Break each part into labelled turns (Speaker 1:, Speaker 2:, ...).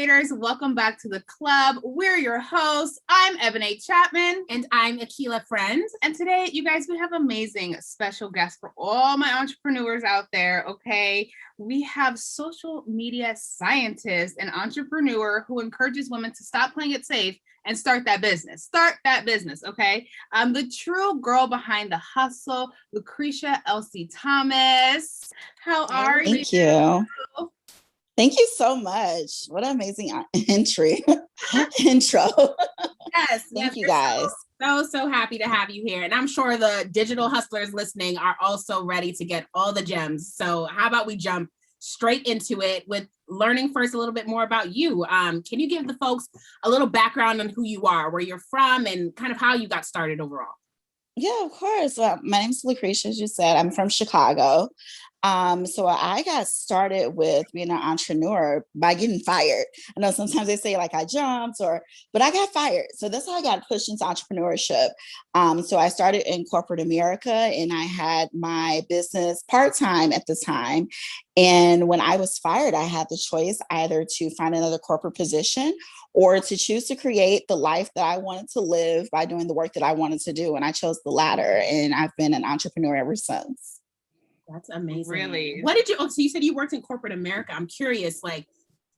Speaker 1: creators. Welcome back to the club. We're your hosts. I'm Ebony Chapman.
Speaker 2: And I'm Akila Friend.
Speaker 1: And today, you guys, we have amazing special guests for all my entrepreneurs out there, okay? We have social media scientist and entrepreneur who encourages women to stop playing it safe and start that business. Start that business, okay? The true girl behind the hustle, Lucretia Elsie Thomas. How are you?
Speaker 3: Thank you. Thank you so much. What an amazing intro.
Speaker 2: Yes.
Speaker 3: Thank you guys.
Speaker 2: So happy to have you here. And I'm sure the digital hustlers listening are also ready to get all the gems. So how about we jump straight into it with learning first a little bit more about you. Can you give the folks a little background on who you are, where you're from, and kind of how you got started overall?
Speaker 3: Yeah, of course. My name is Lucretia, as you said. I'm from Chicago. So I got started with being an entrepreneur by getting fired. I know sometimes they say like I jumped but I got fired. So that's how I got pushed into entrepreneurship. So I started in corporate America and I had my business part-time at the time. And when I was fired, I had the choice either to find another corporate position or to choose to create the life that I wanted to live by doing the work that I wanted to do. And I chose the latter. And I've been an entrepreneur ever since.
Speaker 2: That's amazing.
Speaker 1: Really?
Speaker 2: What did you, so you said you worked in corporate America. I'm curious, like,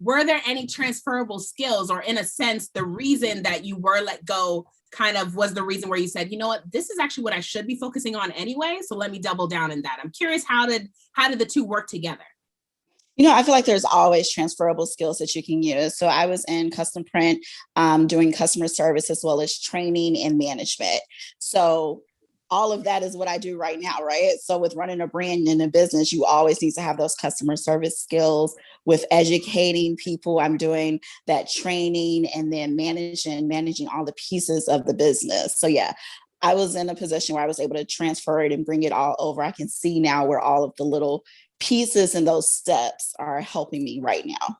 Speaker 2: were there any transferable skills, or in a sense, the reason that you were let go kind of was the reason where you said, you know what, this is actually what I should be focusing on anyway. So let me double down in that. I'm curious, how did the two work together?
Speaker 3: You know, I feel like there's always transferable skills that you can use. So I was in custom print, doing customer service as well as training and management. So all of that is what I do right now, right? So with running a brand and a business, you always need to have those customer service skills. With educating people, I'm doing that training and then managing all the pieces of the business. So yeah, I was in a position where I was able to transfer it and bring it all over. I can see now where all of the little pieces and those steps are helping me right now.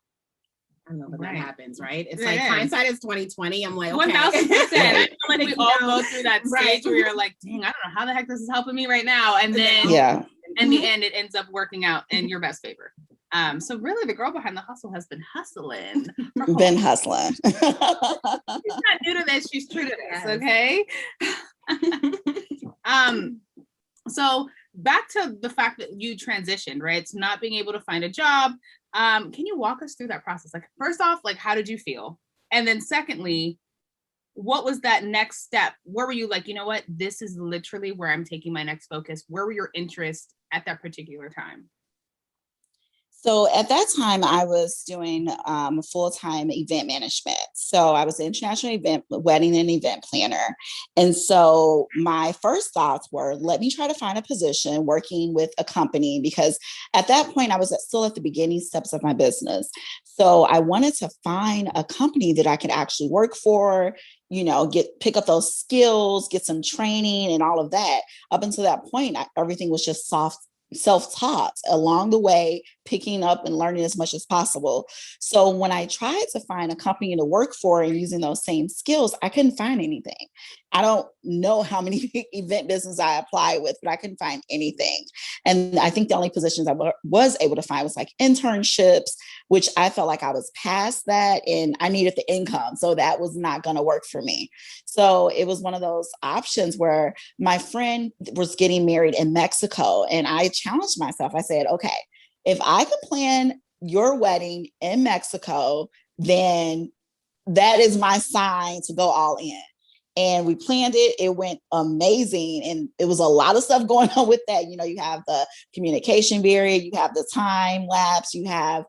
Speaker 2: I love when that happens, right? It's like hindsight is 2020. I'm like, okay.
Speaker 1: 1000%. We all go through that stage where you're like, dang, I don't know how the heck this is helping me right now. And then in the end, it ends up working out in your best favor. So really the girl behind the hustle has been hustling.
Speaker 3: She's
Speaker 1: not new to this, she's true to this, okay? So back to the fact that you transitioned, right? It's not being able to find a job. Can you walk us through that process? Like, first off, like, how did you feel? And then secondly, what was that next step? Where were you like, you know what, this is literally where I'm taking my next focus? Where were your interests at that particular time?
Speaker 3: So at that time, I was doing full-time event management. So I was an international wedding and event planner. And so my first thoughts were, let me try to find a position working with a company, because at that point, I was still at the beginning steps of my business. So I wanted to find a company that I could actually work for, you know, pick up those skills, get some training and all of that. Up until that point, everything was just self-taught along the way, picking up and learning as much as possible. So when I tried to find a company to work for and using those same skills, I couldn't find anything. I don't know how many event businesses I applied with, but I couldn't find anything. And I think the only positions I was able to find was like internships, which I felt like I was past that and I needed the income. So that was not going to work for me. So it was one of those options where my friend was getting married in Mexico and I challenged myself. I said, okay, if I could plan your wedding in Mexico, then that is my sign to go all in. And we planned it. It went amazing. And it was a lot of stuff going on with that. You know, you have the communication barrier, you have the time lapse, you have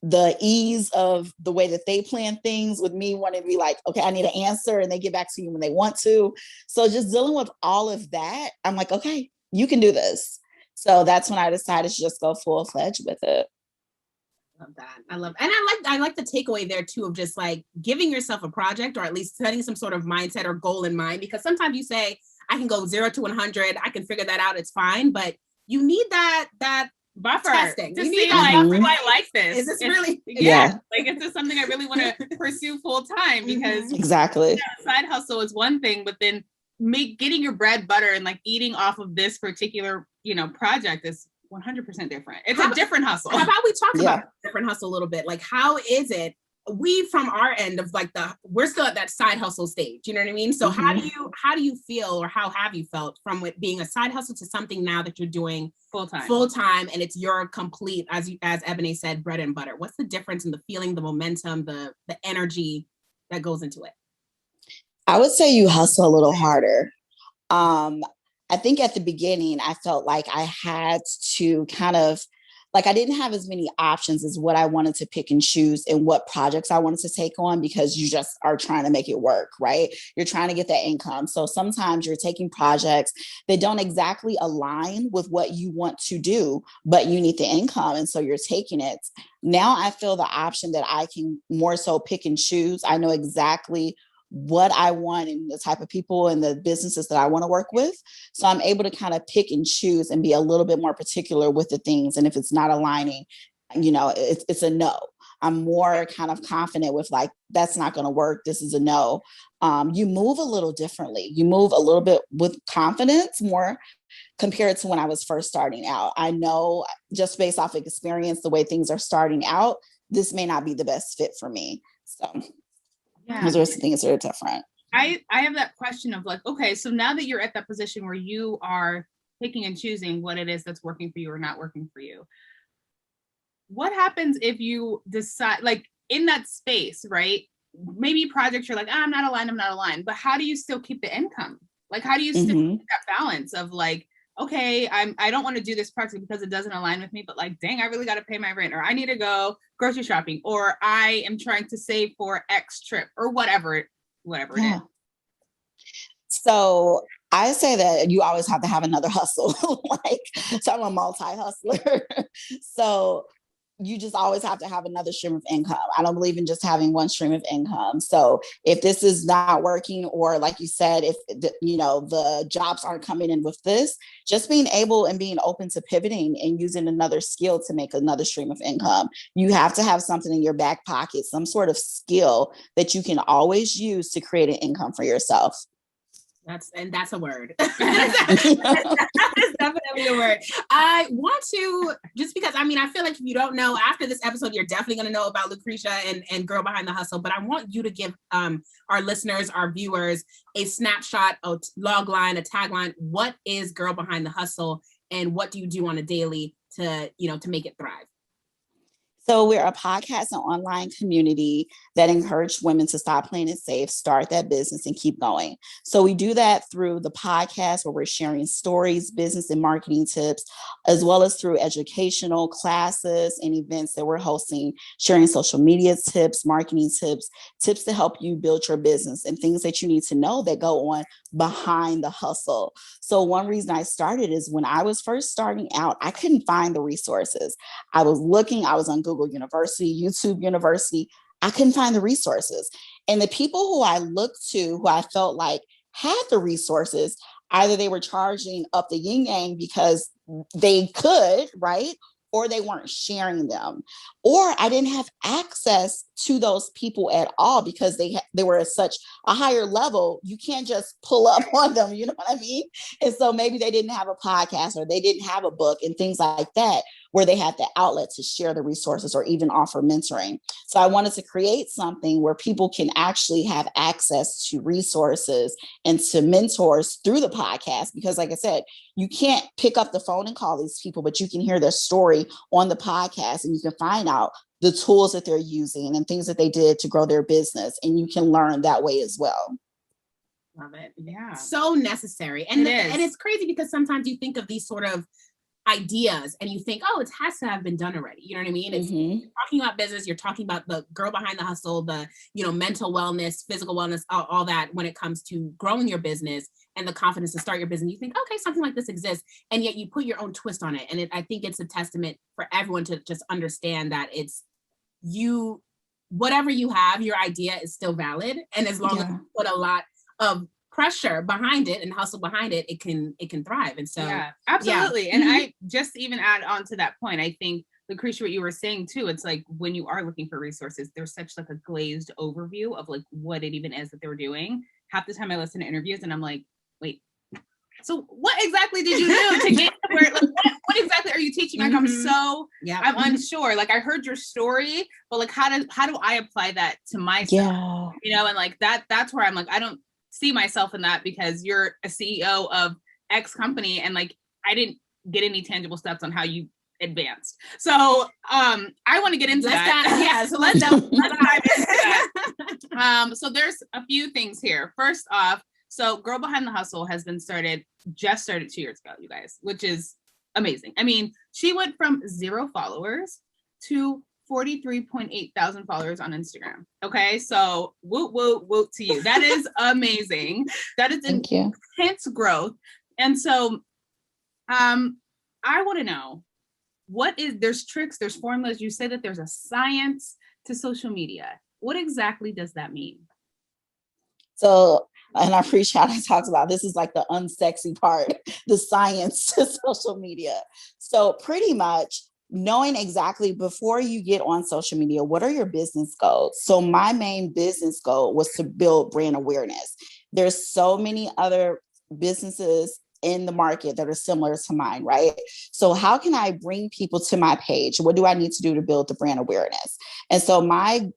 Speaker 3: the ease of the way that they plan things, with me wanting to be like, okay, I need an answer, and they get back to you when they want to. So just dealing with all of that, I'm like, okay, you can do this. So that's when I decided to just go full-fledged with it.
Speaker 2: Love that. And I like the takeaway there too, of just like giving yourself a project, or at least setting some sort of mindset or goal in mind, because sometimes you say, I can go 0 to 100, I can figure that out, it's fine, but you need that
Speaker 1: buffer
Speaker 2: testing.
Speaker 1: To see like, do I like this?
Speaker 2: Is this really?
Speaker 3: Yeah.
Speaker 1: Like, is this something I really want to pursue full time? Because
Speaker 3: exactly,
Speaker 1: side hustle is one thing, but then getting your bread, butter, and like eating off of this particular, you know, project is 100% different. It's a different hustle.
Speaker 2: How about we talk about different hustle a little bit? Like, how is it we from our end of like we're still at that side hustle stage, you know what I mean? So how do you feel, or how have you felt from it being a side hustle to something now that you're doing full time and it's your complete, as Ebony said, bread and butter? What's the difference in the feeling, the momentum, the energy that goes into it?
Speaker 3: I would say you hustle a little harder. I think at the beginning, I felt like I had to kind of, like, I didn't have as many options as what I wanted to pick and choose and what projects I wanted to take on, because you just are trying to make it work, right? You're trying to get that income. So sometimes you're taking projects that don't exactly align with what you want to do, but you need the income. And so you're taking it. Now I feel the option that I can more so pick and choose. I know exactly what I want and the type of people and the businesses that I want to work with. So I'm able to kind of pick and choose and be a little bit more particular with the things. And if it's not aligning, it's a no. I'm more kind of confident with like, that's not going to work. This is a no. You move a little differently. You move a little bit with confidence more compared to when I was first starting out. I know just based off of experience, the way things are starting out, this may not be the best fit for me. So those are some things that are different.
Speaker 1: I have that question of like, okay, so now that you're at that position where you are picking and choosing what it is that's working for you or not working for you, what happens if you decide, like in that space, right? Maybe projects you're like, I'm not aligned, but how do you still keep the income? Like, how do you still keep that balance of like, okay, I don't want to do this project because it doesn't align with me, but like, dang, I really got to pay my rent, or I need to go grocery shopping, or I am trying to save for X trip, or whatever it is.
Speaker 3: So I say that you always have to have another hustle. So I'm a multi-hustler. So you just always have to have another stream of income. I don't believe in just having one stream of income. So if this is not working, or like you said, if the jobs aren't coming in with this, just being able and being open to pivoting and using another skill to make another stream of income. You have to have something in your back pocket, some sort of skill that you can always use to create an income for yourself.
Speaker 2: That's a word. That is definitely a word. I want to, just because, I feel like if you don't know, after this episode, you're definitely going to know about Lucretia and Girl Behind the Hustle, but I want you to give our listeners, our viewers, a snapshot, a log line, a tagline. What is Girl Behind the Hustle, and what do you do on a daily to make it thrive?
Speaker 3: So we're a podcast and online community that encourage women to stop playing it safe, start that business, and keep going. So we do that through the podcast, where we're sharing stories, business and marketing tips, as well as through educational classes and events that we're hosting, sharing social media tips, marketing tips to help you build your business, and things that you need to know that go on behind the hustle. So one reason I started is when I was first starting out, I couldn't find the resources. I was on Google University, YouTube University. I couldn't find the resources. And the people who I looked to, who I felt like had the resources, either they were charging up the yin yang because they could, right? Or they weren't sharing them, or I didn't have access to those people at all because they were at such a higher level. You can't just pull up on them, you know what I mean? And so maybe they didn't have a podcast, or they didn't have a book and things like that, where they had the outlet to share the resources or even offer mentoring. So I wanted to create something where people can actually have access to resources and to mentors through the podcast, because like I said, you can't pick up the phone and call these people, but you can hear their story on the podcast, and you can find out the tools that they're using and things that they did to grow their business. And you can learn that way as well.
Speaker 2: Love it. Yeah. So necessary. And it's crazy because sometimes you think of these sort of ideas and you think, oh, it has to have been done already. You know what I mean? It's you're talking about business, you're talking about the girl behind the hustle, the, mental wellness, physical wellness, all that when it comes to growing your business and the confidence to start your business. You think, okay, something like this exists. And yet you put your own twist on it. And I think it's a testament for everyone to just understand that it's whatever you have, your idea is still valid. And as long as you put a lot of pressure behind it and hustle behind it, it can thrive. And so
Speaker 1: absolutely. And I just even add on to that point, I think Lucretia, what you were saying too, it's like when you are looking for resources, there's such like a glazed overview of like what it even is that they're doing. Half the time I listen to interviews and I'm like, wait, So what exactly did you do to get to where, like, what exactly are you teaching? Like, I'm unsure. Like, I heard your story, but like, how do I apply that to myself?
Speaker 3: Yeah.
Speaker 1: And like that's where I'm like, I don't see myself in that because you're a CEO of X company and like, I didn't get any tangible steps on how you advanced. So I want to get into that. So let's dive into that. So there's a few things here. First off, so Girl Behind the Hustle has been just started 2 years ago, you guys, which is amazing. I mean, she went from 0 followers to 43.8 thousand followers on Instagram. Okay, so woot woot woot to you. That is amazing. That is intense growth. And so I want to know there's tricks, there's formulas. You say that there's a science to social media. What exactly does that mean?
Speaker 3: So, and I appreciate how I talked about this is like the unsexy part, the science to social media. So pretty much knowing exactly before you get on social media, what are your business goals? So my main business goal was to build brand awareness. There's so many other businesses in the market that are similar to mine, right? So how can I bring people to my page? What do I need to do to build the brand awareness? And so my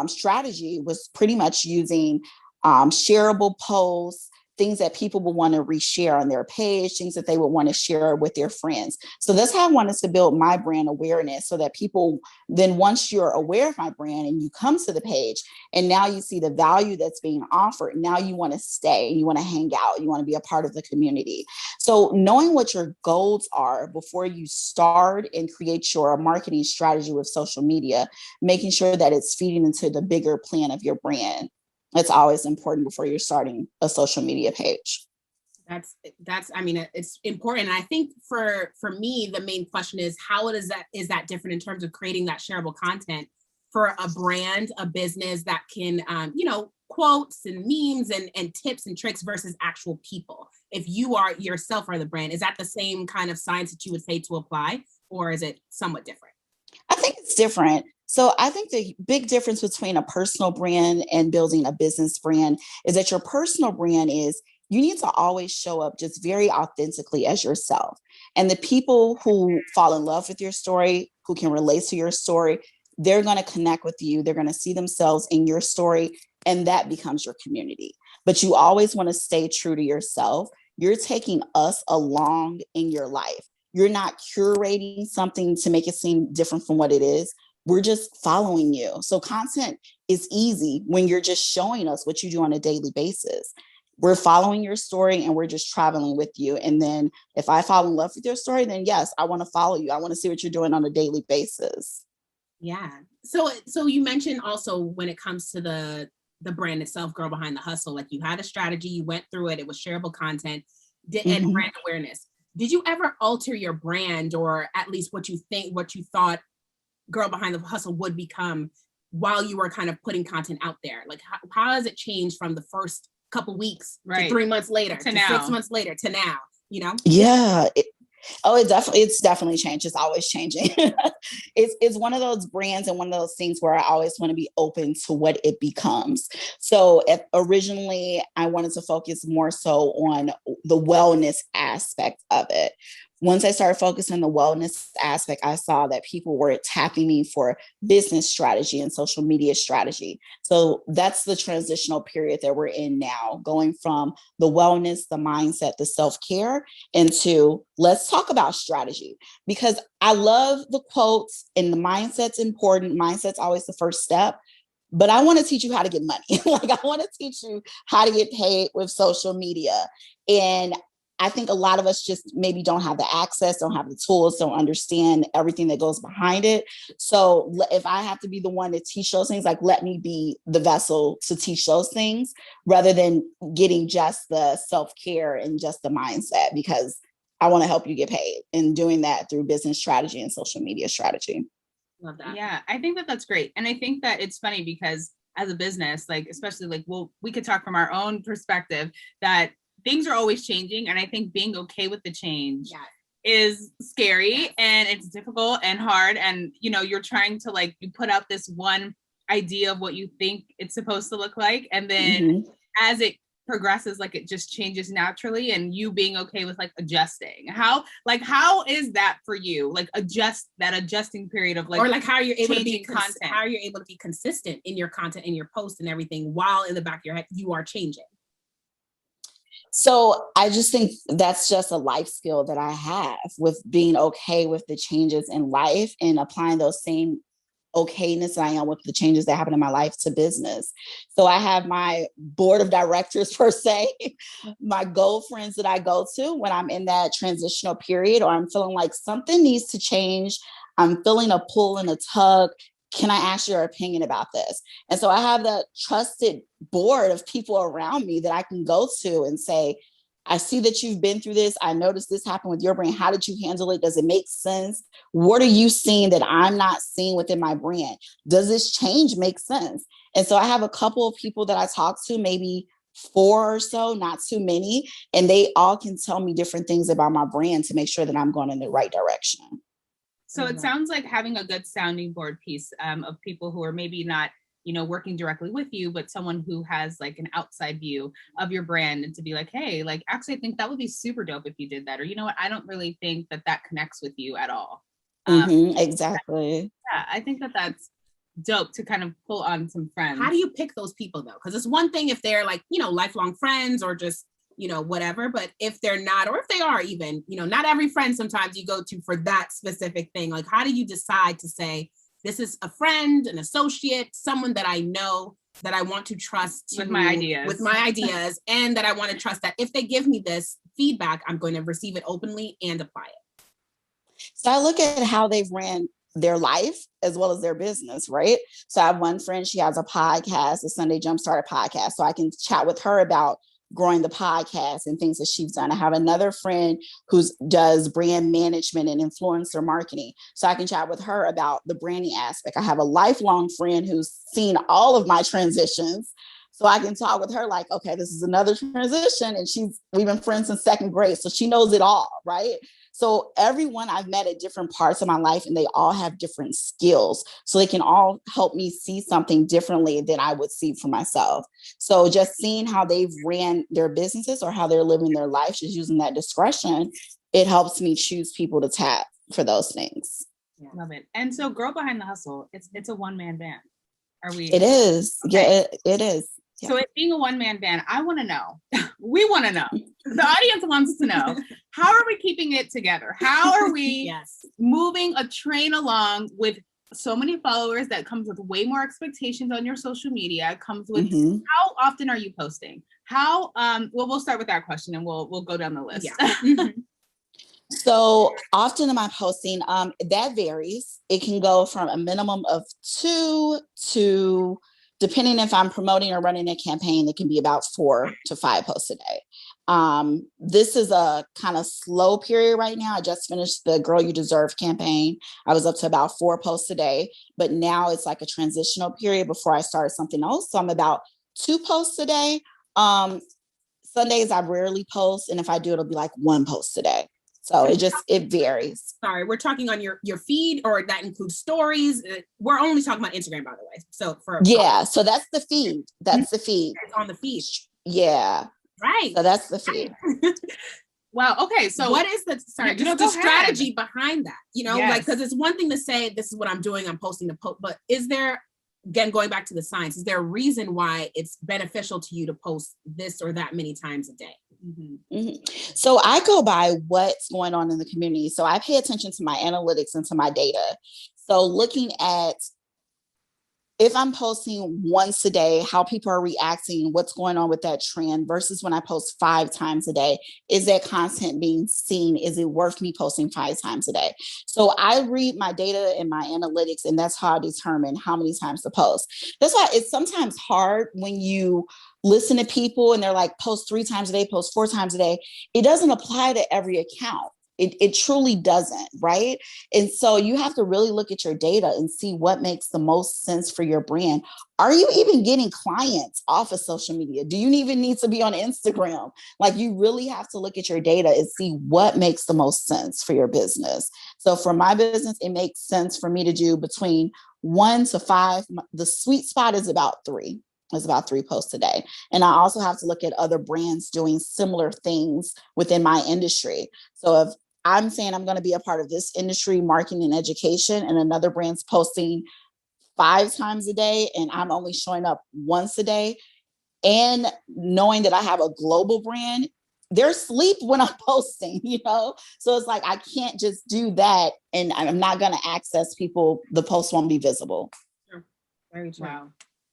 Speaker 3: strategy was pretty much using shareable posts, things that people will want to reshare on their page, things that they would want to share with their friends. So that's how I wanted to build my brand awareness so that people then, once you're aware of my brand and you come to the page and now you see the value that's being offered, now you want to stay, you want to hang out, you want to be a part of the community. So knowing what your goals are before you start and create your marketing strategy with social media, making sure that it's feeding into the bigger plan of your brand. It's always important before you're starting a social media page.
Speaker 2: That's, I mean, it's important. And I think for me, the main question is is that different in terms of creating that shareable content for a brand, a business that can, quotes and memes and tips and tricks versus actual people. If you are yourself or the brand, is that the same kind of science that you would say to apply, or is it somewhat different?
Speaker 3: I think it's different. So I think the big difference between a personal brand and building a business brand is that your personal brand is you need to always show up just very authentically as yourself. And the people who fall in love with your story, who can relate to your story, they're going to connect with you. They're going to see themselves in your story, and that becomes your community. But you always want to stay true to yourself. You're taking us along in your life. You're not curating something to make it seem different from what it is. We're just following you. So content is easy when you're just showing us what you do on a daily basis. We're following your story and we're just traveling with you. And then if I fall in love with your story, then yes, I want to follow you. I want to see what you're doing on a daily basis.
Speaker 2: Yeah. So you mentioned also when it comes to the brand itself, Girl Behind the Hustle, like you had a strategy, you went through it, it was shareable content and brand awareness. Did you ever alter your brand, or at least what you thought Girl Behind the Hustle would become while you were kind of putting content out there? Like how has it changed from the first couple weeks to 3 months later to now. 6 months later to now,
Speaker 3: Yeah. It's definitely changed. It's always changing. It's one of those brands and one of those things where I always want to be open to what it becomes. So originally I wanted to focus more so on the wellness aspect of it. Once I started focusing on the wellness aspect, I saw that people were tapping me for business strategy and social media strategy. So that's the transitional period that we're in now, going from the wellness, the mindset, the self-care, into let's talk about strategy. Because I love the quotes and the mindset's important. Mindset's always the first step. But I want to teach you how to get money. Like I want to teach you how to get paid with social media. And I think a lot of us just maybe don't have the access, don't have the tools, don't understand everything that goes behind it. So if I have to be the one to teach those things, like let me be the vessel to teach those things rather than getting just the self-care and just the mindset, because I want to help you get paid and doing that through business strategy and social media strategy.
Speaker 2: Love that.
Speaker 1: Yeah, I think that that's great. And I think that it's funny because as a business, like, especially like, we could talk from our own perspective that things are always changing. And I think being okay with the change is scary and it's difficult and hard. And, you're trying to like, you put out this one idea of what you think it's supposed to look like. And then as it progresses, like it just changes naturally, and you being okay with like adjusting? How is that for you? Like adjusting period of like,
Speaker 2: or like how are you able to be
Speaker 1: content?
Speaker 2: How are you able to be consistent in your content, in your posts and everything, while in the back of your head you are changing?
Speaker 3: So I just think that's just a life skill that I have, with being okay with the changes in life and applying those same okayness that I am with the changes that happen in my life to business. So I have my board of directors, per se, my goal friends that I go to when I'm in that transitional period, or I'm feeling like something needs to change. I'm feeling a pull and a tug. Can I ask your opinion about this? And so I have that trusted board of people around me that I can go to and say, I see that you've been through this. I noticed this happened with your brand. How did you handle it? Does it make sense? What are you seeing that I'm not seeing within my brand? Does this change make sense? And so I have a couple of people that I talk to, maybe 4 or so, not too many, and they all can tell me different things about my brand to make sure that I'm going in the right direction.
Speaker 1: So it sounds like having a good sounding board piece of people who are maybe not, working directly with you, but someone who has like an outside view of your brand, and to be like, hey, like, actually, I think that would be super dope if you did that. Or, you know what, I don't really think that connects with you at all.
Speaker 3: Exactly.
Speaker 1: Yeah, I think that's dope to kind of pull on some friends.
Speaker 2: How do you pick those people though? Because it's one thing if they're like, lifelong friends or just, whatever, but if they're not, or if they are even, not every friend sometimes you go to for that specific thing. Like, how do you decide to say, this is a friend, an associate, someone that I know that I want to trust
Speaker 1: with my ideas,
Speaker 2: and that I want to trust that if they give me this feedback, I'm going to receive it openly and apply it?
Speaker 3: So I look at how they've ran their life as well as their business, right? So I have one friend, she has a podcast, the Sunday Jumpstart podcast. So I can chat with her about growing the podcast and things that she's done. I have another friend who does brand management and influencer marketing. So I can chat with her about the branding aspect. I have a lifelong friend who's seen all of my transitions. So I can talk with her like, okay, this is another transition. And we've been friends since 2nd grade. So she knows it all, right? So everyone I've met at different parts of my life, and they all have different skills. So they can all help me see something differently than I would see for myself. So just seeing how they've ran their businesses or how they're living their life, just using that discretion, it helps me choose people to tap for those things.
Speaker 1: Yeah. Love it. And so Girl Behind the Hustle, it's a one-man band. Are we?
Speaker 3: It is. Okay. Yeah, it is. Yeah.
Speaker 1: So it being a one-man band, I want to know, we want to know, the audience wants to know, how are we keeping it together? How are we moving a train along with so many followers that comes with way more expectations on your social media, comes with how often are you posting? How, we'll start with that question and we'll go down the list.
Speaker 2: Yeah.
Speaker 3: So often am I posting? That varies. It can go from a minimum of 2 to, depending if I'm promoting or running a campaign, it can be about 4 to 5 posts a day. This is a kind of slow period right now. I just finished the Girl You Deserve campaign. I was up to about 4 posts a day, but now it's like a transitional period before I started something else. So I'm about 2 posts a day. Sundays I rarely post, and if I do, it'll be like 1 post a day. So it varies.
Speaker 2: Sorry, we're talking on your feed, or that includes stories. We're only talking about Instagram, by the way. So
Speaker 3: so that's the feed. That's the feed.
Speaker 2: It's on the feed.
Speaker 3: Yeah.
Speaker 2: Right.
Speaker 3: So that's the feed.
Speaker 1: Wow. Okay. So
Speaker 2: what is the strategy behind that? Like, because it's one thing to say, this is what I'm doing, I'm posting the post, but is there, again, going back to the science, is there a reason why it's beneficial to you to post this or that many times a day?
Speaker 3: So I go by what's going on in the community. So I pay attention to my analytics and to my data. So looking at if I'm posting once a day, how people are reacting, what's going on with that trend versus when I post 5 times a day. Is that content being seen? Is it worth me posting 5 times a day? So I read my data and my analytics, and that's how I determine how many times to post. That's why it's sometimes hard when you listen to people and they're like, post 3 times a day, post 4 times a day. It doesn't apply to every account. It truly doesn't, right? And so you have to really look at your data and see what makes the most sense for your brand. Are you even getting clients off of social media? Do you even need to be on Instagram? Like, you really have to look at your data and see what makes the most sense for your business. So for my business, it makes sense for me to do between 1 to 5. The sweet spot is about 3. It's about 3 posts a day. And I also have to look at other brands doing similar things within my industry. So if I'm saying I'm going to be a part of this industry, marketing and education, and another brand's posting 5 times a day, and I'm only showing up once a day, and knowing that I have a global brand, they're asleep when I'm posting, So it's like, I can't just do that and I'm not going to access people. The post won't be visible.
Speaker 2: Sure. Very true.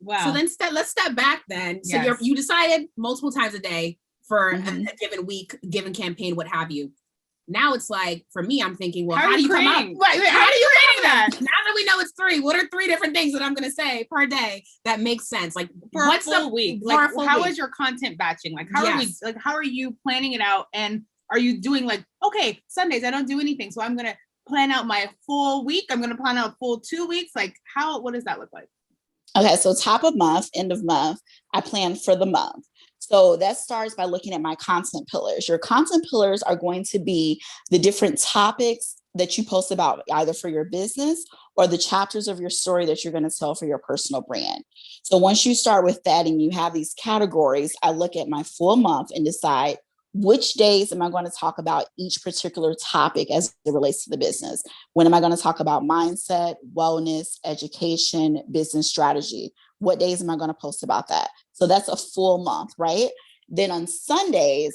Speaker 1: Wow.
Speaker 2: So then let's step back then. So
Speaker 1: Yes.
Speaker 2: you decided multiple times a day for a given week, given campaign, what have you. Now it's like, for me, I'm thinking, well, how do you come up?
Speaker 1: Wait, how are you creating that?
Speaker 2: Now that we know it's 3, what are 3 different things that I'm going to say per day that makes sense? Like,
Speaker 1: for
Speaker 2: what's
Speaker 1: a full week? Like, how is your content batching? Like, how are you planning it out? And are you doing like, okay, Sundays, I don't do anything, so I'm going to plan out my full week. I'm going to plan out full 2 weeks. Like, what does that look like?
Speaker 3: Okay, so top of month, end of month, I plan for the month. So that starts by looking at my content pillars. Your content pillars are going to be the different topics that you post about, either for your business or the chapters of your story that you're going to tell for your personal brand. So once you start with that and you have these categories, I look at my full month and decide which days am I going to talk about each particular topic as it relates to the business. When am I going to talk about mindset, wellness, education, business strategy? What days am I going to post about that? So that's a full month, right? Then on Sundays,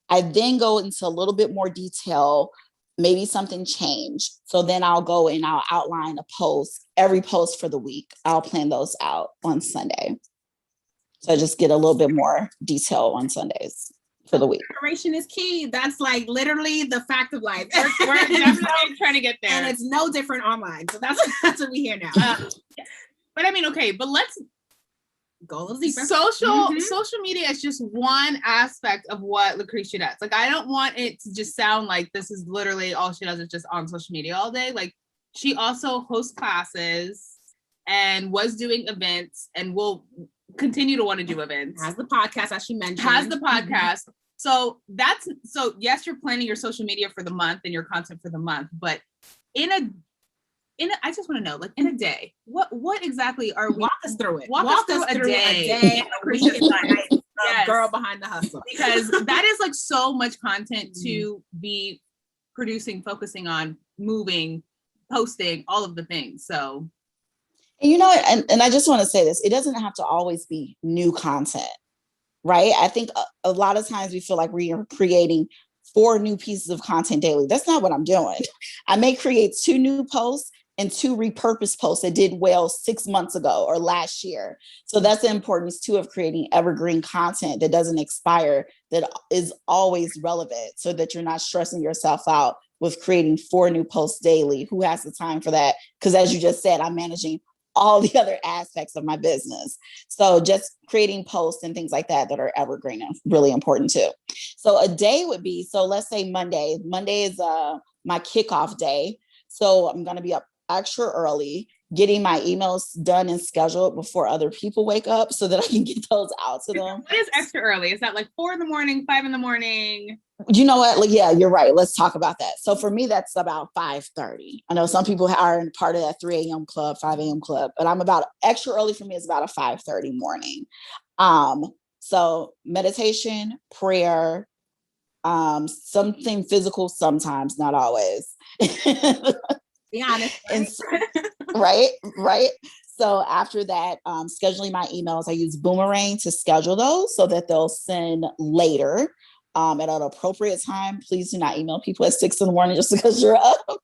Speaker 3: I then go into a little bit more detail, maybe something changed. So then I'll go and I'll outline a post, every post for the week. I'll plan those out on Sunday. So I just get a little bit more detail on Sundays for the week.
Speaker 2: Preparation is key. That's like literally the fact of life.
Speaker 1: We're definitely trying to get there.
Speaker 2: And it's no different online. So that's what we hear now.
Speaker 1: But I mean, okay, but let's
Speaker 2: go a little deeper.
Speaker 1: Social media is just one aspect of what Lucretia does. Like, I don't want it to just sound like this is literally all she does is just on social media all day. Like, she also hosts classes and was doing events and will continue to want to do events.
Speaker 2: Has the podcast, as she mentioned.
Speaker 1: Has the podcast. So yes, you're planning your social media for the month and your content for the month, but I just want to know, like, in a day, what exactly are we?
Speaker 2: Walk us through it.
Speaker 1: Walk us through a day.
Speaker 2: Girl behind the hustle.
Speaker 1: Because that is like so much content to be producing, focusing on, moving, posting, all of the things. So,
Speaker 3: and I just want to say this, it doesn't have to always be new content, right? I think a lot of times we feel like we are creating 4 new pieces of content daily. That's not what I'm doing. I may create 2 new posts and 2 repurposed posts that did well 6 months ago or last year. So that's the importance too of creating evergreen content that doesn't expire, that is always relevant, so that you're not stressing yourself out with creating 4 new posts daily. Who has the time for that? Because as you just said, I'm managing all the other aspects of my business. So just creating posts and things like that are evergreen and really important too. So a day would be, so let's say Monday. Monday is my kickoff day. So I'm going to be up extra early, getting my emails done and scheduled before other people wake up so that I can get those out to them.
Speaker 1: What is extra early? Is that like 4 a.m, 5 a.m?
Speaker 3: You know what? Like, yeah, you're right. Let's talk about that. So for me, that's about 5:30. I know some people are part of that 3 a.m. club, 5 a.m. club, but I'm about extra early. For me, it's about a 5:30 morning. So meditation, prayer, something physical, sometimes, not always.
Speaker 2: Be honest.
Speaker 3: Right. So after that, scheduling my emails, I use Boomerang to schedule those so that they'll send later at an appropriate time. Please do not email people at 6 a.m. just because you're up.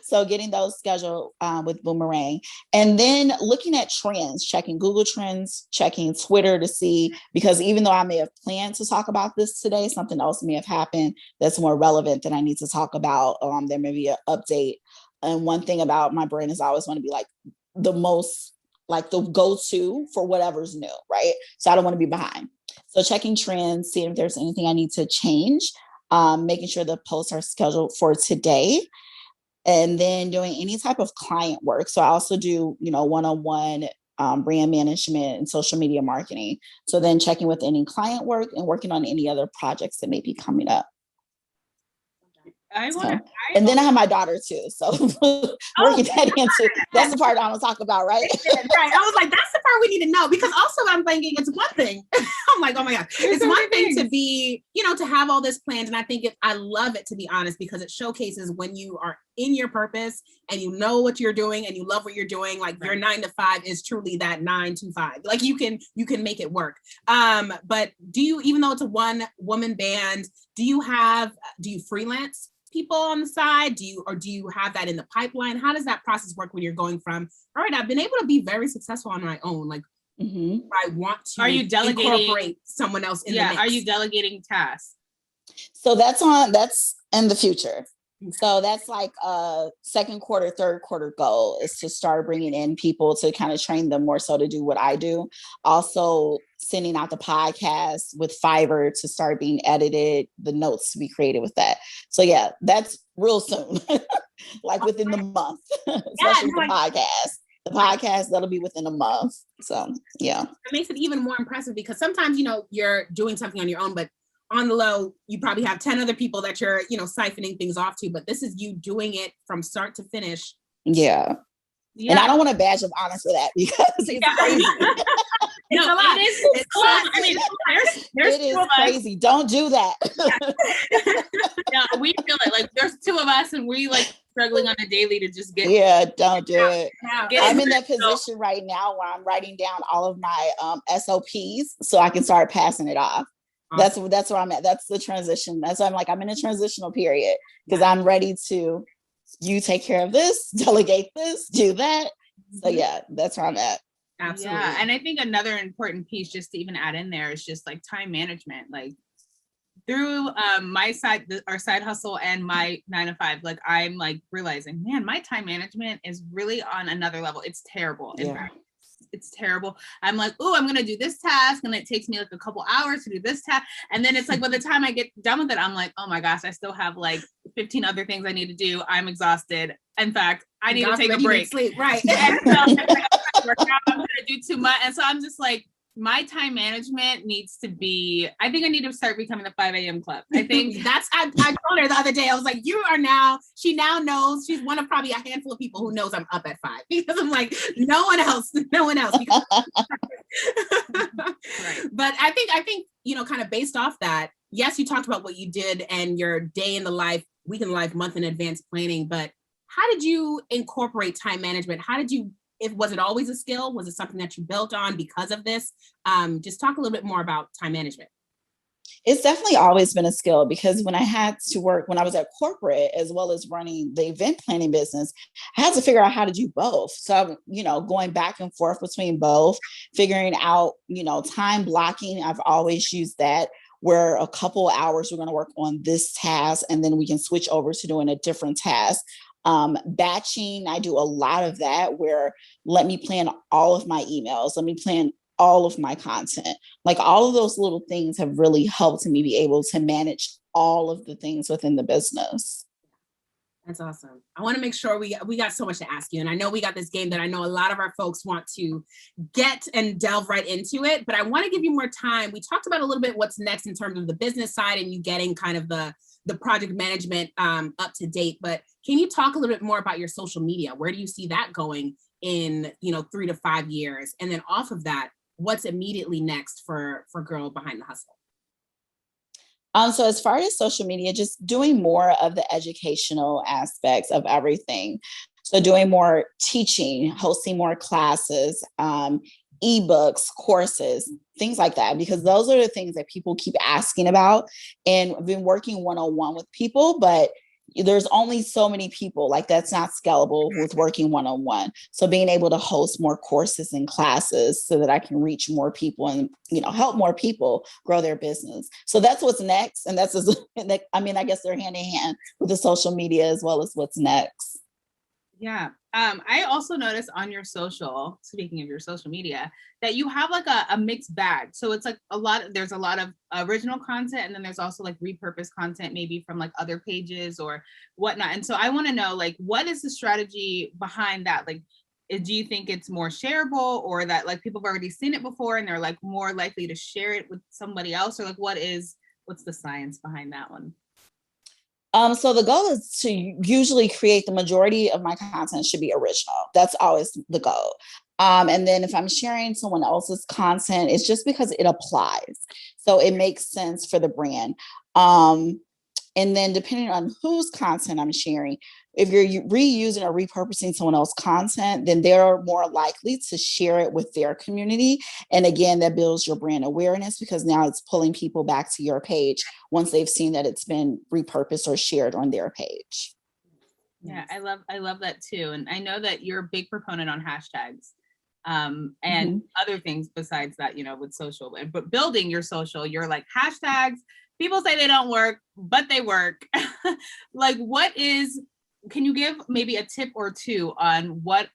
Speaker 3: So getting those scheduled with Boomerang, and then looking at trends, checking Google Trends, checking Twitter to see, because even though I may have planned to talk about this today, something else may have happened that's more relevant that I need to talk about. There may be an update. And one thing about my brand is I always want to be like the most, like the go-to for whatever's new, right? So I don't want to be behind. So checking trends, seeing if there's anything I need to change, making sure the posts are scheduled for today, and then doing any type of client work. So I also do, one-on-one brand management and social media marketing. So then checking with any client work and working on any other projects that may be coming up. And then I have my daughter too. So working that into, that's the part I don't talk about, right?
Speaker 2: Right. I was like, that's the part we need to know, because also I'm thinking it's one thing. I'm like, oh my God, it's one thing to be, to have all this planned. And I think I love it, to be honest, because it showcases when you are in your purpose and you know what you're doing and you love what you're doing. Like your 9 to 5 is truly that 9 to 5. Like you can make it work. But do you, even though it's a one woman band, do you freelance people on the side? Do you have that in the pipeline? How does that process work when you're going from, all right, I've been able to be very successful on my own, like I want to,
Speaker 1: are you delegating,
Speaker 2: incorporate someone else in the mix?
Speaker 1: Are you delegating tasks?
Speaker 3: So that's in the future. So that's like a second quarter, third quarter goal, is to start bringing in people to kind of train them more so to do what I do. Also sending out the podcast with Fiverr to start being edited, the notes to be created with that. So yeah, that's real soon, like within the month, especially the podcast. The podcast, that'll be within a month. So yeah.
Speaker 2: It makes it even more impressive, because sometimes, you're doing something on your own, but on the low, you probably have 10 other people that you're, siphoning things off to, but this is you doing it from start to finish.
Speaker 3: Yeah. And I don't want a badge of honor for that, because it's crazy.
Speaker 2: It's a lot. It's a lot. I mean,
Speaker 3: it is crazy. Don't do that.
Speaker 1: No, we feel it. Like there's 2 of us and we like struggling on a daily to just get.
Speaker 3: Yeah, don't do it. I'm in that position right now where I'm writing down all of my SOPs so I can start passing it off. Awesome. That's where I'm at. That's the transition. That's why I'm in a transitional period, because I'm ready to, you take care of this, delegate this, do that. So yeah, that's where I'm at.
Speaker 2: Absolutely.
Speaker 1: Yeah. And I think another important piece just to even add in there is just like time management. Like through my side, our side hustle and my 9 to 5, like I'm like realizing, man, my time management is really on another level. It's terrible.
Speaker 3: Yeah.
Speaker 1: It's terrible. I'm like, oh, I'm going to do this task. And it takes me like a couple hours to do this task. And then it's like, by the time I get done with it, I'm like, oh my gosh, I still have like 15 other things I need to do. I'm exhausted. In fact, I need to take a break.
Speaker 2: Sleep. Right.
Speaker 1: And so I'm going to do too much. And so I'm just like, my time management needs to be, I think I need to start becoming the 5 a.m. club. I think
Speaker 2: I told her the other day, I was like, she now knows, she's one of probably a handful of people who knows I'm up at 5, because I'm like, no one else. Because, right. But I think, kind of based off that, yes, you talked about what you did and your day in the life, week in the life, month in advance planning, but how did you incorporate time management? Was it always a skill? Was it something that you built on because of this? Just talk a little bit more about time management.
Speaker 3: It's definitely always been a skill, because when I had to work, when I was at corporate, as well as running the event planning business, I had to figure out how to do both. So, going back and forth between both, figuring out, time blocking. I've always used that, where a couple hours we're going to work on this task, and then we can switch over to doing a different task. Batching, I do a lot of that, where let me plan all of my emails, let me plan all of my content. Like all of those little things have really helped me be able to manage all of the things within the business.
Speaker 2: That's awesome. I want to make sure we got so much to ask you. And I know we got this game that I know a lot of our folks want to get and delve right into it, but I want to give you more time. We talked about a little bit what's next in terms of the business side and you getting kind of the project management up to date, but can you talk a little bit more about your social media? Where do you see that going in, 3 to 5 years? And then off of that, what's immediately next for Girl Behind the Hustle?
Speaker 3: So as far as social media, just doing more of the educational aspects of everything. So doing more teaching, hosting more classes, ebooks, courses, things like that, because those are the things that people keep asking about. And I've been working one-on-one with people, but there's only so many people, like that's not scalable with working one-on-one. So being able to host more courses and classes so that I can reach more people and, help more people grow their business. So that's what's next. And I guess they're hand in hand with the social media as well as what's next.
Speaker 1: Yeah. I also noticed on your speaking of your social media, that you have like a mixed bag. So it's like there's a lot of original content, and then there's also like repurposed content, maybe from like other pages or whatnot. And so I want to know, like, what is the strategy behind that? Like, do you think it's more shareable, or that like people have already seen it before and they're like more likely to share it with somebody else? Or like, what's the science behind that one?
Speaker 3: So the goal is to usually create the majority of my content should be original. That's always the goal. And then if I'm sharing someone else's content, it's just because it applies. So it makes sense for the brand. And then depending on whose content I'm sharing, if you're reusing or repurposing someone else's content, then they're more likely to share it with their community. And again, that builds your brand awareness because now it's pulling people back to your page once they've seen that it's been repurposed or shared on their page.
Speaker 1: Yeah, I love that too. And I know that you're a big proponent on hashtags and other things besides that, you know, with social, but building your social, you're like hashtags. People say they don't work, but they work. Like, can you give maybe a tip or two on what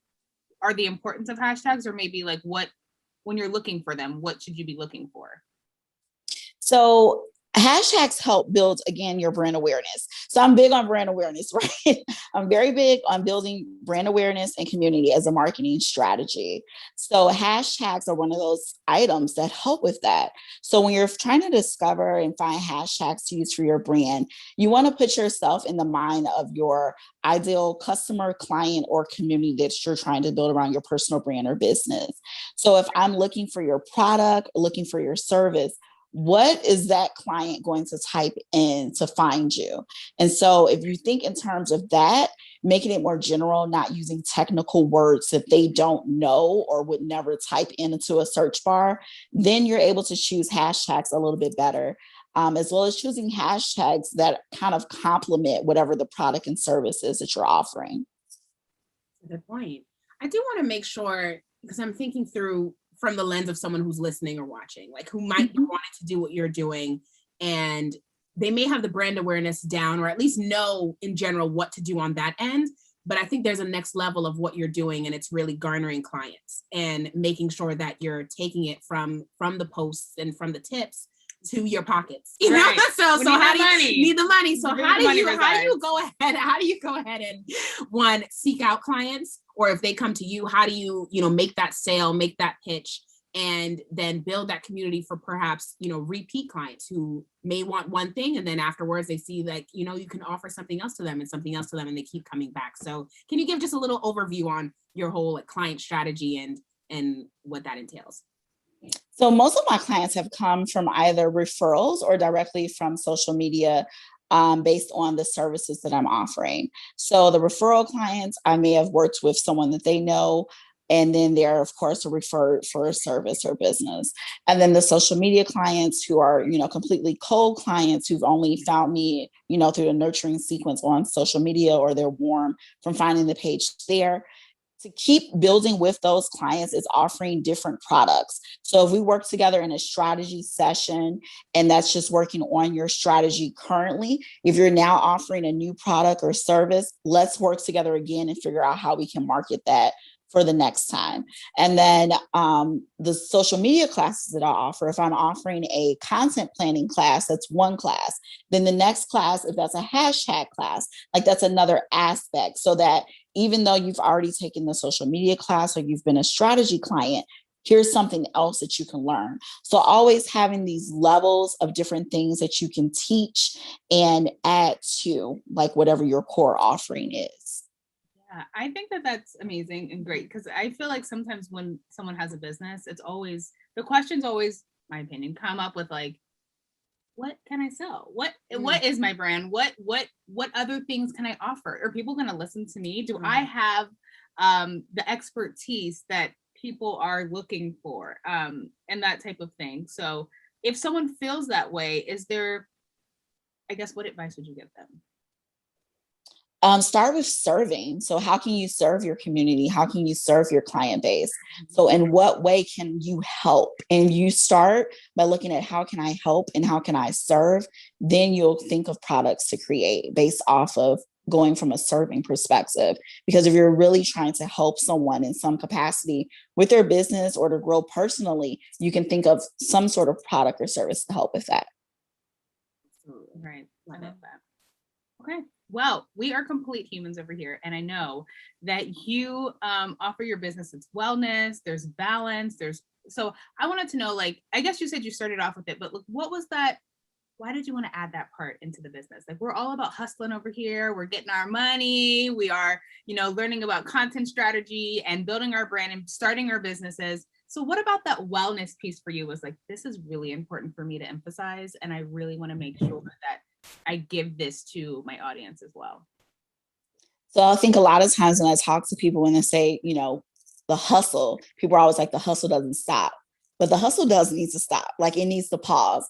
Speaker 1: are the importance of hashtags, or maybe like when you're looking for them, what should you be looking for?
Speaker 3: So hashtags help build, again, your brand awareness. So I'm big on brand awareness, right? I'm very big on building brand awareness and community as a marketing strategy. So hashtags are one of those items that help with that. So when you're trying to discover and find hashtags to use for your brand, you want to put yourself in the mind of your ideal customer, client, or community that you're trying to build around your personal brand or business. So if I'm looking for your product, looking for your service, what is that client going to type in to find you? And so if you think in terms of that, making it more general, not using technical words that they don't know or would never type into a search bar, then you're able to choose hashtags a little bit better, as well as choosing hashtags that kind of complement whatever the product and service is that you're offering.
Speaker 2: Good point. I do want to make sure, because I'm thinking through from the lens of someone who's listening or watching, like who might be wanting to do what you're doing, and they may have the brand awareness down, or at least know in general what to do on that end. But I think there's a next level of what you're doing, and it's really garnering clients and making sure that you're taking it from the posts and from the tips to your pockets, you know. So how do you need the money? So how do you go ahead and one, seek out clients, or if they come to you, how do you make that sale, make that pitch, and then build that community for perhaps repeat clients who may want one thing, and then afterwards they see like you can offer something else to them and something else to them, and they keep coming back. So can you give just a little overview on your whole like client strategy and what that entails?
Speaker 3: So most of my clients have come from either referrals or directly from social media, based on the services that I'm offering. So the referral clients, I may have worked with someone that they know, and then they're of course referred for a service or business. And then the social media clients who are, completely cold clients who've only found me, through a nurturing sequence on social media, or they're warm from finding the page there. To keep building with those clients is offering different products. So if we work together in a strategy session, and that's just working on your strategy currently, if you're now offering a new product or service, let's work together again and figure out how we can market that for the next time. And then the social media classes that I offer, if I'm offering a content planning class, that's one class. Then the next class, if that's a hashtag class, like that's another aspect, so that even though you've already taken the social media class or you've been a strategy client, here's something else that you can learn. So always having these levels of different things that you can teach and add to like whatever your core offering is.
Speaker 1: Yeah, I think that that's amazing and great, because I feel like sometimes when someone has a business, it's always, the questions always, my opinion, come up with like, what can I sell? What is my brand? What other things can I offer? Are people going to listen to me? Do I have the expertise that people are looking for, and that type of thing? So if someone feels that way, is there, I guess, what advice would you give them?
Speaker 3: Start with serving. So how can you serve your community? How can you serve your client base? So in what way can you help? And you start by looking at how can I help and how can I serve? Then you'll think of products to create based off of going from a serving perspective. Because if you're really trying to help someone in some capacity with their business or to grow personally, you can think of some sort of product or service to help with that.
Speaker 1: Right. I love that. Okay. Well, we are complete humans over here. And I know that you offer your business, it's wellness, there's balance, so I wanted to know, like, I guess you said you started off with it, but look, what was that why did you want to add that part into the business? Like, we're all about hustling over here. We're getting our money. We are, learning about content strategy and building our brand and starting our businesses. So what about that wellness piece for you was like, this is really important for me to emphasize, and I really want to make sure that I give this to my audience as well?
Speaker 3: So I think a lot of times when I talk to people, when they say, the hustle, people are always like, the hustle doesn't stop, but the hustle does need to stop. Like, it needs to pause.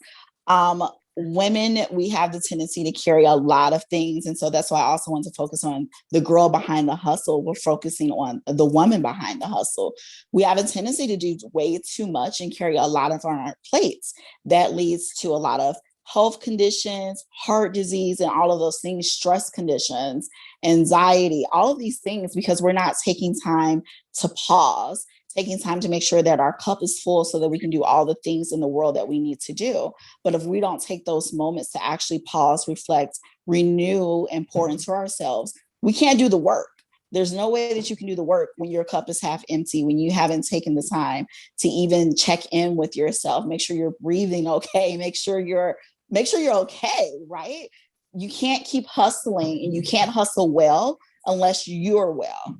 Speaker 3: Women, we have the tendency to carry a lot of things. And so that's why I also want to focus on the girl behind the hustle. We're focusing on the woman behind the hustle. We have a tendency to do way too much and carry a lot of on our plates. That leads to a lot of health conditions, heart disease, and all of those things, stress conditions, anxiety, all of these things, because we're not taking time to pause, taking time to make sure that our cup is full so that we can do all the things in the world that we need to do. But if we don't take those moments to actually pause, reflect, renew, and pour into ourselves, we can't do the work. There's no way that you can do the work when your cup is half empty, when you haven't taken the time to even check in with yourself, make sure you're breathing okay, make sure you're okay, right? You can't keep hustling, and you can't hustle well unless you're well.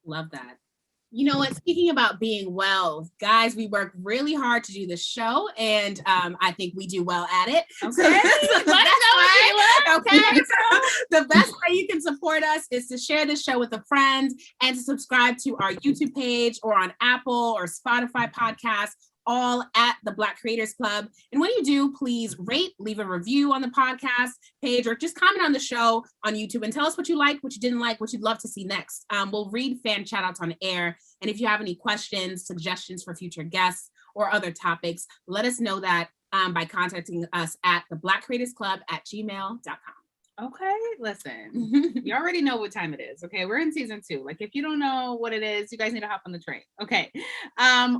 Speaker 2: Love that. You know what? Speaking about being well, guys, we work really hard to do this show, and I think we do well at it.
Speaker 1: Okay.
Speaker 2: The best way you can support us is to share this show with a friend and to subscribe to our YouTube page or on Apple or Spotify podcasts, all at the Black Creators Club. And when you do, please rate, leave a review on the podcast page, or just comment on the show on YouTube and tell us what you like, what you didn't like, what you'd love to see next. We'll read fan shout outs on air. And if you have any questions, suggestions for future guests or other topics, let us know that by contacting us at theblackcreatorsclub@gmail.com.
Speaker 1: Okay, listen, you already know what time it is. Okay, we're in season 2. Like, if you don't know what it is, you guys need to hop on the train. Okay,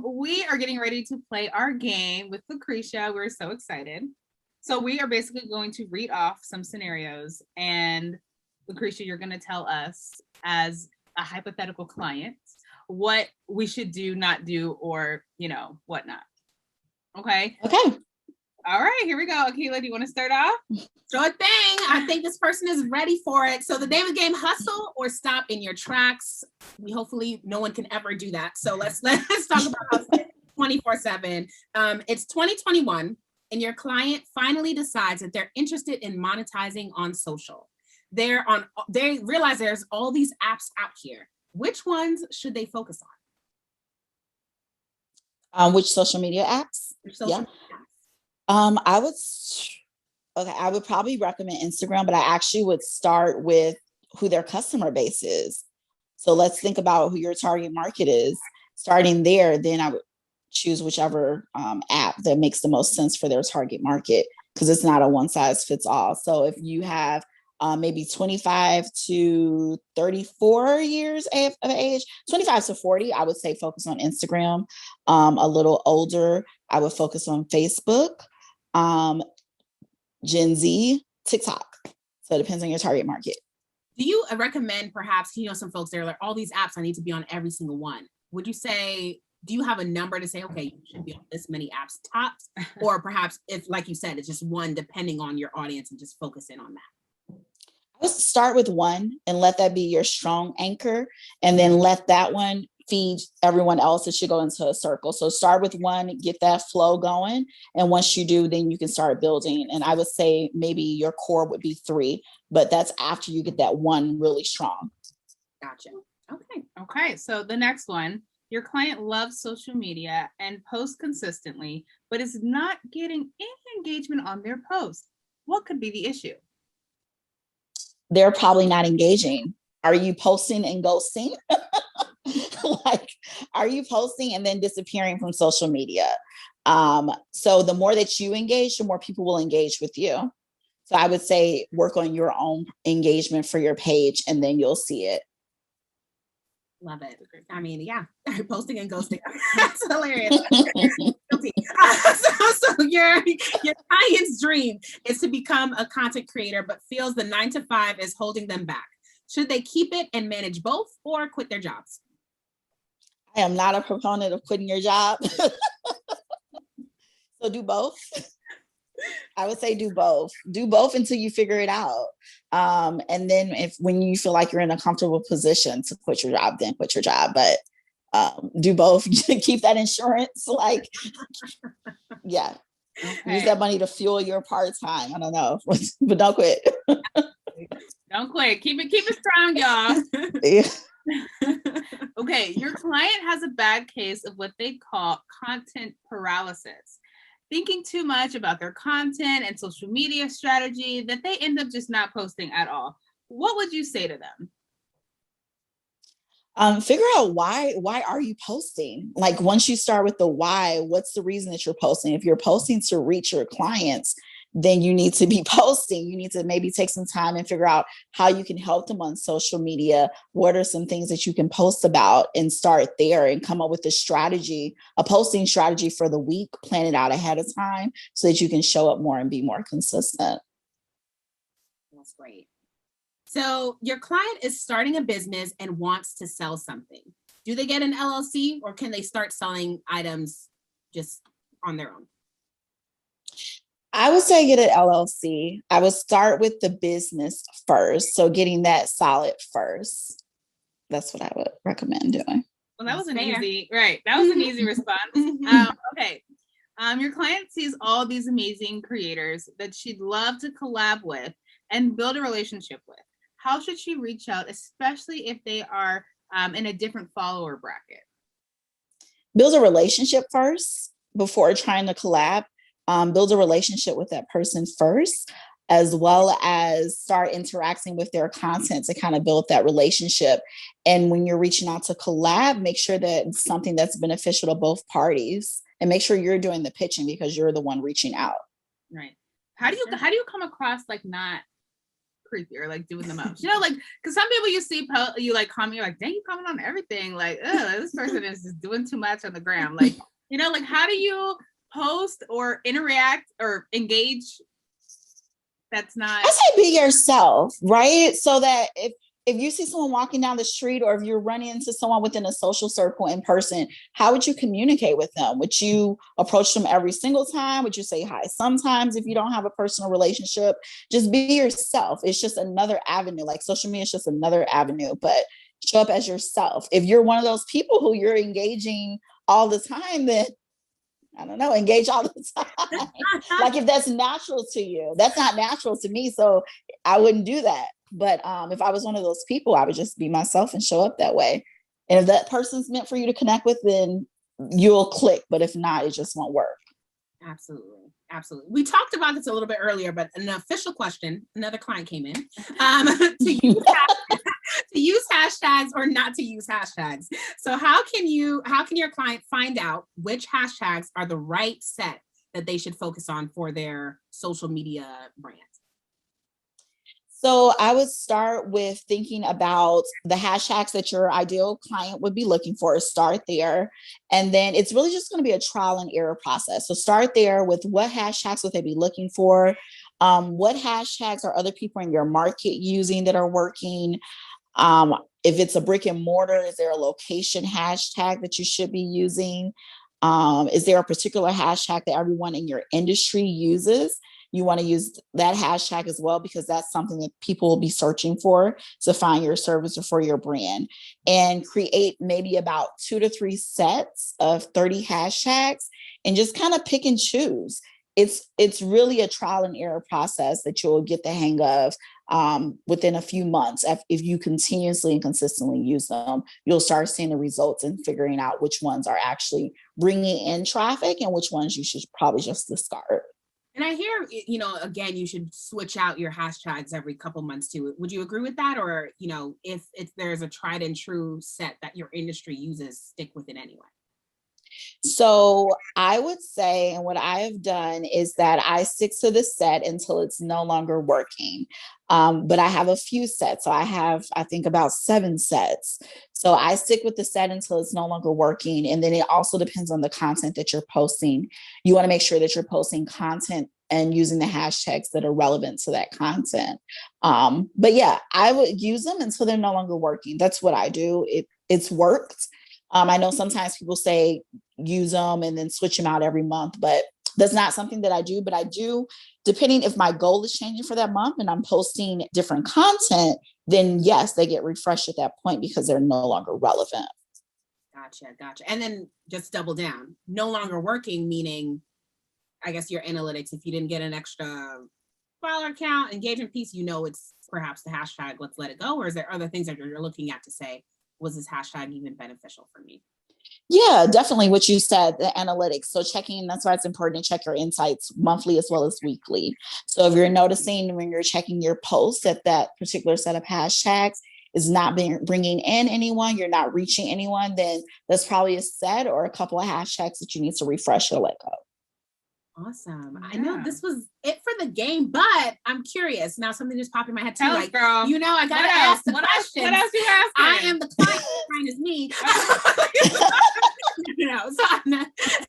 Speaker 1: we are getting ready to play our game with Lucretia. We're so excited. So we are basically going to read off some scenarios, and Lucretia, you're going to tell us, as a hypothetical client, what we should do, not do, or whatnot. Okay. All right, here we go. Akila, do you want to start off?
Speaker 2: Sure thing. I think this person is ready for it. So the name of the game: hustle or stop in your tracks. Hopefully no one can ever do that. So let's talk about hustle 24/7. It's 2021, and your client finally decides that they're interested in monetizing on social. They realize there's all these apps out here. Which ones should they focus
Speaker 3: on? Which social media apps? I would probably recommend Instagram, but I actually would start with who their customer base is. So let's think about who your target market is. Starting there, then I would choose whichever app that makes the most sense for their target market, because it's not a one size fits all. So if you have maybe 25 to 34 years of age, 25 to 40, I would say focus on Instagram. A little older, I would focus on Facebook. Gen Z, TikTok. So it depends on your target market.
Speaker 2: Do you recommend, perhaps, some folks, they're like, all these apps, I need to be on every single one. Would you say, do you have a number to say, okay, you should be on this many apps tops? Or perhaps, if, like you said, it's just one, depending on your audience, and just focus in on that?
Speaker 3: I would start with one and let that be your strong anchor, and then let that one feed everyone else. It should go into a circle. So start with one, get that flow going. And once you do, then you can start building. And I would say maybe your core would be 3, but that's after you get that one really strong.
Speaker 2: Gotcha.
Speaker 1: Okay. So the next one, your client loves social media and posts consistently, but is not getting any engagement on their posts. What could be the issue?
Speaker 3: They're probably not engaging. Are you posting and ghosting? Like, are you posting and then disappearing from social media? So the more that you engage, the more people will engage with you. So I would say work on your own engagement for your page, and then you'll see it.
Speaker 2: Love it. I mean, yeah, posting and ghosting. That's hilarious. So your client's dream is to become a content creator, but feels the 9-to-5 is holding them back. Should they keep it and manage both, or quit their jobs?
Speaker 3: I am not a proponent of quitting your job. So do both. I would say do both. Do both until you figure it out. And then when you feel like you're in a comfortable position to quit your job, then quit your job. But do both. Keep that insurance. Like, yeah. Okay. Use that money to fuel your part-time. I don't know, but don't quit.
Speaker 1: Don't quit. Keep it strong, y'all.
Speaker 3: Yeah.
Speaker 1: Okay, your client has a bad case of what they call content paralysis, thinking too much about their content and social media strategy that they end up just not posting at all. What would you say to them?
Speaker 3: Figure out why are you posting? Like, once you start with the why, what's the reason that you're posting? If you're posting to reach your clients, then you need to be posting. You need to maybe take some time and figure out how you can help them on social media. What are some things that you can post about, and start there and come up with a posting strategy for the week, plan it out ahead of time so that you can show up more and be more consistent.
Speaker 2: That's great. So your client is starting a business and wants to sell something. Do they get an LLC, or can they start selling items just on their own?
Speaker 3: I would say get an LLC. I would start with the business first. So getting that solid first. That's what I would recommend doing.
Speaker 1: Well, that was an easy response. Okay. Your client sees all these amazing creators that she'd love to collab with and build a relationship with. How should she reach out, especially if they are in a different follower bracket?
Speaker 3: Build a relationship first before trying to collab. Build a relationship with that person first, as well as start interacting with their content to kind of build that relationship. And when you're reaching out to collab, make sure that it's something that's beneficial to both parties, and make sure you're doing the pitching because you're the one reaching out.
Speaker 1: Right. How do you come across like not creepy or like doing the most? You know, like, because some people you see you like comment, you're like, dang, you comment on everything. Like, this person is just doing too much on the gram. Like, you know, like, how do you post or interact or engage? That's not.
Speaker 3: I say be yourself, right? So that if you see someone walking down the street, or if you're running into someone within a social circle in person, how would you communicate with them? Would you approach them every single time? Would you say hi sometimes if you don't have a personal relationship? Just be yourself. It's just another avenue. Like, social media is just another avenue, but show up as yourself. If you're one of those people who you're engaging all the time, then I don't know, engage all the time. Like, if that's natural to you, that's not natural to me. So I wouldn't do that. But if I was one of those people, I would just be myself and show up that way. And if that person's meant for you to connect with, then you'll click. But if not, it just won't work.
Speaker 2: Absolutely. Absolutely. We talked about this a little bit earlier, but an official question, another client came in, to use hashtags or not to use hashtags. So how can your client find out which hashtags are the right set that they should focus on for their social media brand?
Speaker 3: So I would start with thinking about the hashtags that your ideal client would be looking for. Start there. And then it's really just going to be a trial and error process. So start there with what hashtags would they be looking for? What hashtags are other people in your market using that are working? If it's a brick and mortar, is there a location hashtag that you should be using? Is there a particular hashtag that everyone in your industry uses? You want to use that hashtag as well, because that's something that people will be searching for to find your service or for your brand. And create maybe about 2 to 3 sets of 30 hashtags and just kind of pick and choose. It's really a trial and error process that you'll get the hang of within a few months. If you continuously and consistently use them, you'll start seeing the results and figuring out which ones are actually bringing in traffic and which ones you should probably just discard.
Speaker 2: And I hear, again, you should switch out your hashtags every couple months too. Would you agree with that? Or, if there's a tried and true set that your industry uses, stick with it anyway?
Speaker 3: So I would say, and what I have done is that I stick to the set until it's no longer working. But I have a few sets. So I think about 7 sets. So I stick with the set until it's no longer working. And then it also depends on the content that you're posting. You want to make sure that you're posting content and using the hashtags that are relevant to that content. But yeah, I would use them until they're no longer working. That's what I do. It's worked. I know sometimes people say use them and then switch them out every month, but That's not something that I do, but I do, depending if my goal is changing for that month and I'm posting different content, then yes, they get refreshed at that point because they're no longer relevant.
Speaker 2: Gotcha. And then just double down. No longer working, meaning, I guess your analytics, if you didn't get an extra follower count, engagement piece, it's perhaps the hashtag, let's let it go. Or is there other things that you're looking at to say, was this hashtag even beneficial for me?
Speaker 3: Yeah, definitely what you said, the analytics. So checking, that's why it's important to check your insights monthly as well as weekly. So if you're noticing when you're checking your posts that particular set of hashtags is not bringing in anyone, you're not reaching anyone, then that's probably a set or a couple of hashtags that you need to refresh or let go.
Speaker 2: Awesome. Yeah. I know this was it for the game, but I'm curious. Now something just popped in my head too. Like, girl, I gotta ask the question. What else you asking? I am the client, client is me. So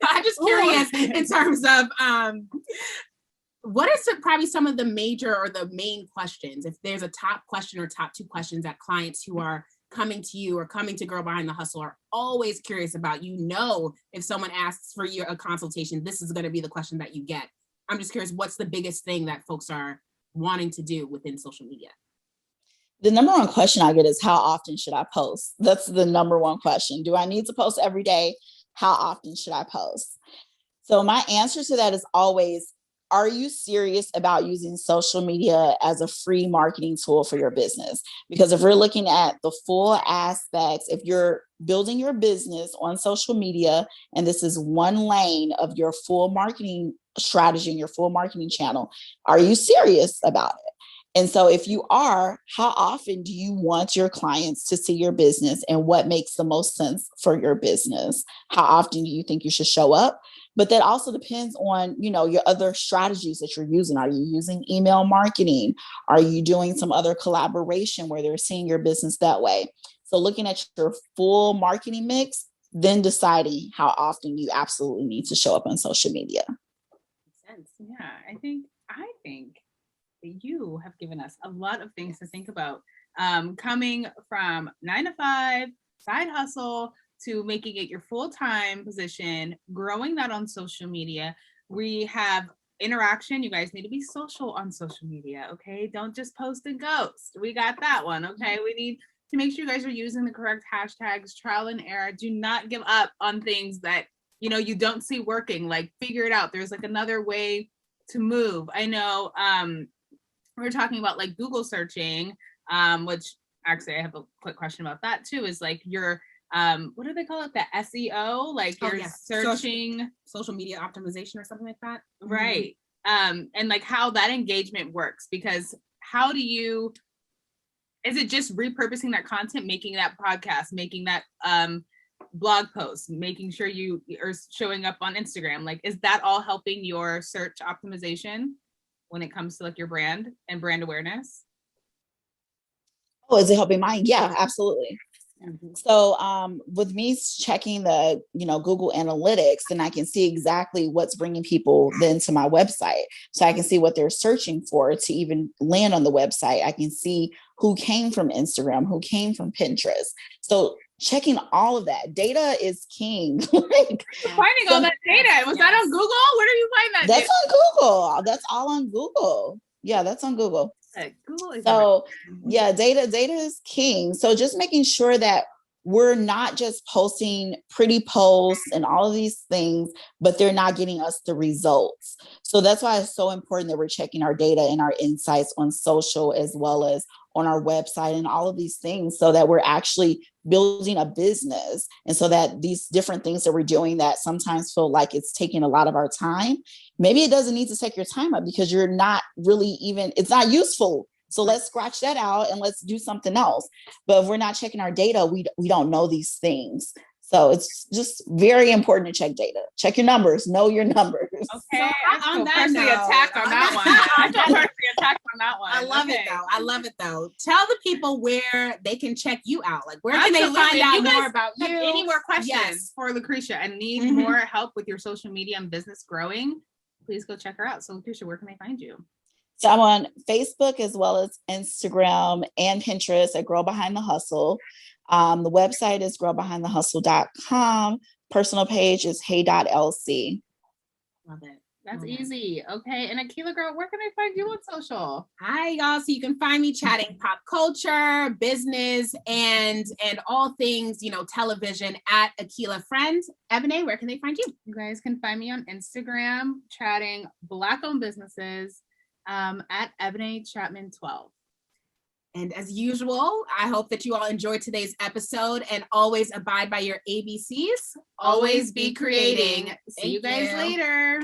Speaker 2: I'm just curious in terms of what is probably some of the major or the main questions, if there's a top question or top two questions that clients who are coming to you or coming to Girl Behind the Hustle are always curious about. If someone asks for a consultation, this is going to be the question that you get. I'm just curious, what's the biggest thing that folks are wanting to do within social media?
Speaker 3: The number one question I get is, how often should I post? That's the number one question. Do I need to post every day? How often should I post? So my answer to that is always, are you serious about using social media as a free marketing tool for your business? Because if we're looking at the full aspects, if you're building your business on social media, and this is one lane of your full marketing strategy and your full marketing channel, are you serious about it? And so if you are, how often do you want your clients to see your business, and what makes the most sense for your business? How often do you think you should show up? But that also depends on, your other strategies that you're using. Are you using email marketing? Are you doing some other collaboration where they're seeing your business that way? So looking at your full marketing mix, then deciding how often you absolutely need to show up on social media.
Speaker 1: Makes sense. Yeah, I think that you have given us a lot of things to think about. Coming from 9 to 5, side hustle, to making it your full-time position, growing that on social media. We have interaction. You guys need to be social on social media, okay? Don't just post and ghost. We got that one, okay? We need to make sure you guys are using the correct hashtags, trial and error. Do not give up on things that, you don't see working. Like, figure it out. There's like another way to move. I know we were talking about like Google searching, which actually I have a quick question about that too, is like your what do they call it? The SEO, like you're searching
Speaker 2: social media optimization or something like that.
Speaker 1: Right. And like how that engagement works, because is it just repurposing that content, making that podcast, making that blog post, making sure you are showing up on Instagram? Like, is that all helping your search optimization when it comes to like your brand and brand awareness?
Speaker 3: Oh, is it helping mine? Yeah, absolutely. So with me checking the, Google Analytics, then I can see exactly what's bringing people then to my website. So I can see what they're searching for to even land on the website. I can see who came from Instagram, who came from Pinterest. So checking all of that. Data is king.
Speaker 1: Finding all that data. Was that on Google? Where do you find that?
Speaker 3: That's on Google. That's all on Google. Yeah, that's on Google.
Speaker 1: Google is
Speaker 3: data is king. So just making sure that we're not just posting pretty posts and all of these things, but they're not getting us the results. So that's why it's so important that we're checking our data and our insights on social as well as on our website and all of these things, so that we're actually building a business. And so that these different things that we're doing that sometimes feel like it's taking a lot of our time, maybe it doesn't need to take your time up because you're not really it's not useful. So let's scratch that out and let's do something else. But if we're not checking our data, we don't know these things. So it's just very important to check data. Check your numbers. Know your numbers.
Speaker 1: Okay. I feel personally attacked on that one. I feel personally attacked on that one.
Speaker 2: I love it though. Tell the people where they can check you out. Like, where can they find out more about you?
Speaker 1: Any more questions for Lucretia and need more help with your social media and business growing, please go check her out. So Lucretia, where can they find you?
Speaker 3: So I'm on Facebook as well as Instagram and Pinterest at Girl Behind the Hustle. The website is girlbehindthehustle.com. Personal page is hey.lc.
Speaker 1: Love it. That's easy. Okay. And Akila girl, where can I find you on social?
Speaker 2: Hi, y'all. So you can find me chatting pop culture, business, and all things, television at Akila Friend. Ebony, where can they find you?
Speaker 1: You guys can find me on Instagram chatting Black-owned businesses at Ebony Chapman 12.
Speaker 2: And as usual, I hope that you all enjoyed today's episode and always abide by your ABCs.
Speaker 1: Always be creating. See you guys later.